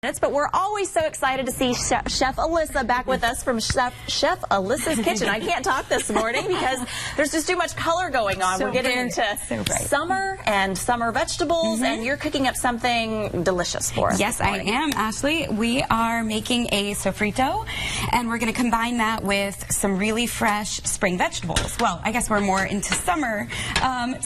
But we're always so excited to see Chef Alyssa back with us from Chef Alyssa's Kitchen. I can't talk this morning because there's just too much color going on. We're getting into summer and summer vegetables, and you're cooking up something delicious for us. Yes, I am, Ashley. We are making a sofrito, and we're going to combine that with some really fresh spring vegetables. Well, I guess we're more into summer,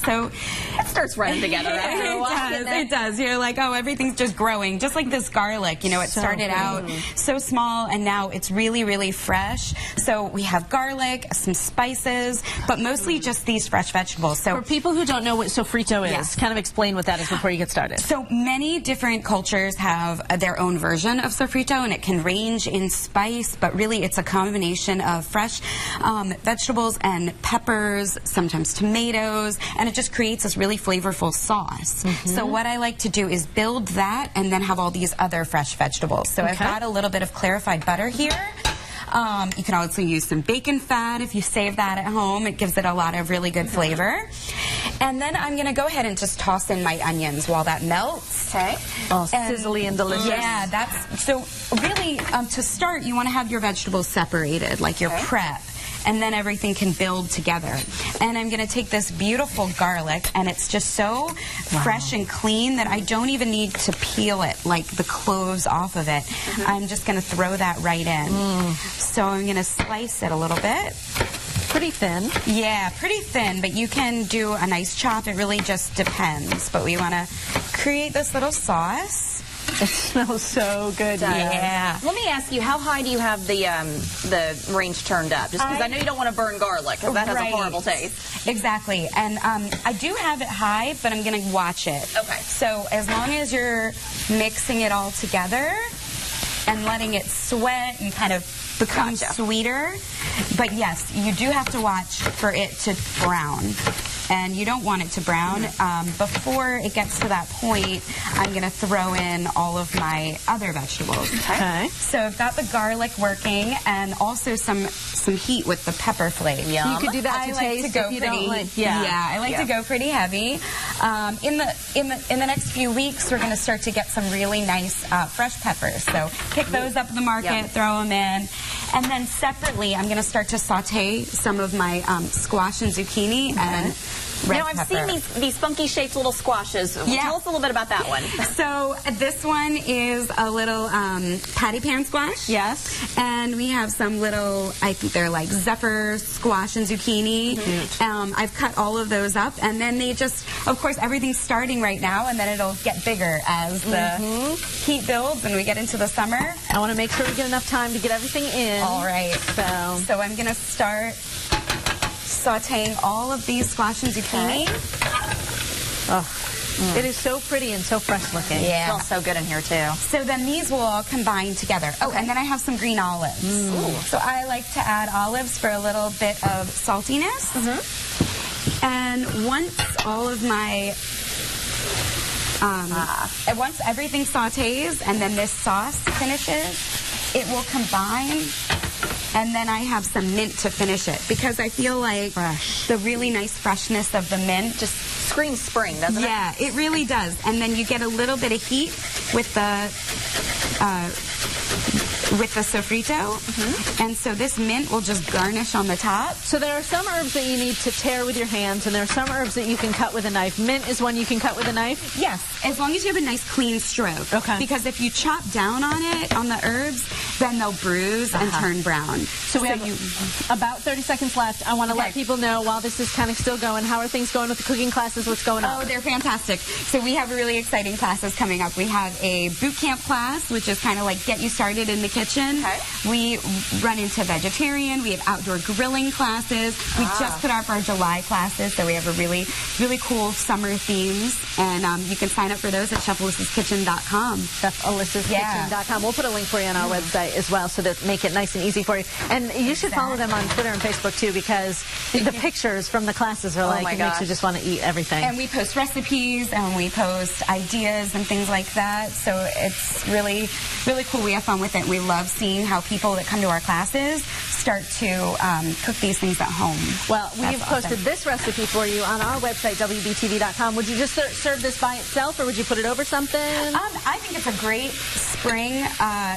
so it starts running together after a while. It does. You're like, oh, everything's just growing, just like this garlic. You know, it started out so small, and now it's really, really fresh. So we have garlic, some spices, but mostly just these fresh vegetables. So for people who don't know what sofrito is, kind of explain what that is before you get started. So many different cultures have their own version of sofrito, and it can range in spice, but really it's a combination of fresh vegetables and peppers, sometimes tomatoes, and it just creates this really flavorful sauce. So what I like to do is build that and then have all these other fresh vegetables. So I've got a little bit of clarified butter here. You can also use some bacon fat if you save that at home. It gives it a lot of really good flavor. And then I'm going to go ahead and just toss in my onions while that melts. Okay. Oh, sizzly and delicious. Yeah, that's so really to start you want to have your vegetables separated, like your prep. And then everything can build together. And I'm going to take this beautiful garlic, and it's just so fresh and clean that I don't even need to peel it, like the cloves off of it. I'm just going to throw that right in. So I'm going to slice it a little bit. Pretty thin. Yeah, pretty thin, but you can do a nice chop. It really just depends. But we want to create this little sauce. It smells so good. Yeah. Let me ask you, how high do you have the range turned up? Just because I know you don't want to burn garlic, because that has a horrible taste. Exactly. And I do have it high, but I'm going to watch it. Okay. So as long as you're mixing it all together and letting it sweat and kind of become sweeter. But yes, you do have to watch for it to brown. And you don't want it to brown. Before it gets to that point, I'm going to throw in all of my other vegetables. Okay. So I've got the garlic working, and also some heat with the pepper flake. You could do that to taste if you don't like. I like to go pretty heavy. In the next few weeks, we're going to start to get some really nice fresh peppers. So pick those up at the market, throw them in. And then separately, I'm going to start to saute some of my squash and zucchini and red Now, I've seen these funky shaped little squashes. Tell us a little bit about that one. So this one is a little patty pan squash. Yes. And we have some little, I think they're like zephyr squash and zucchini. I've cut all of those up, and then they just, of course, everything's starting right now, and then it'll get bigger as the heat builds and we get into the summer. I want to make sure we get enough time to get everything in. All right. So I'm going to start sauteing all of these squash and zucchini. It is so pretty and so fresh looking. Yeah. It smells so good in here too. So then these will all combine together. Oh, and then I have some green olives. So I like to add olives for a little bit of saltiness. And once all of my once everything sautés and then this sauce finishes, it will combine. And then I have some mint to finish it, because I feel like the really nice freshness of the mint just screams spring, doesn't it? Yeah, it really does. And then you get a little bit of heat with the sofrito, and so this mint will just garnish on the top. So there are some herbs that you need to tear with your hands, and there are some herbs that you can cut with a knife. Mint is one you can cut with a knife? Yes, as long as you have a nice clean stroke. Okay. Because if you chop down on it, on the herbs, then they'll bruise and turn brown. So we have about 30 seconds left. I want to let people know, while this is kind of still going, how are things going with the cooking classes? What's going on? Oh, they're fantastic. So we have really exciting classes coming up. We have a boot camp class, which is kind of like get you started in the kitchen. We run into vegetarian. We have outdoor grilling classes. We just put up our July classes, so we have a really, really cool summer themes. And you can sign up for those at chefalyssakitchen.com. chefalyssakitchen.com. We'll put a link for you on our website. website as well, so that make it nice and easy for you. And you should follow them on Twitter and Facebook too, because the pictures from the classes are like, it makes you just want to eat everything. And we post recipes and we post ideas and things like that. So it's really, really cool. We have fun with it. We love seeing how people that come to our classes start to cook these things at home. Well, we've posted this recipe for you on our website, WBTV.com. Would you just serve this by itself, or would you put it over something? I think it's a great spring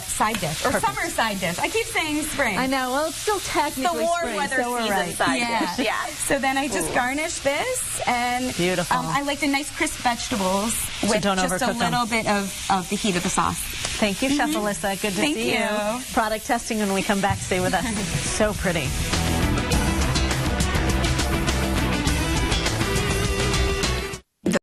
side dish, or summer side dish. I keep saying spring. I know. Well, it's still technically the warm spring, weather season side dish. Yeah. So then I just garnish this, and beautiful. I like the nice crisp vegetables with just a little bit of the heat of the sauce. Thank you, Chef Alyssa. Good to see you. Product testing when we come back. Stay with us. So pretty.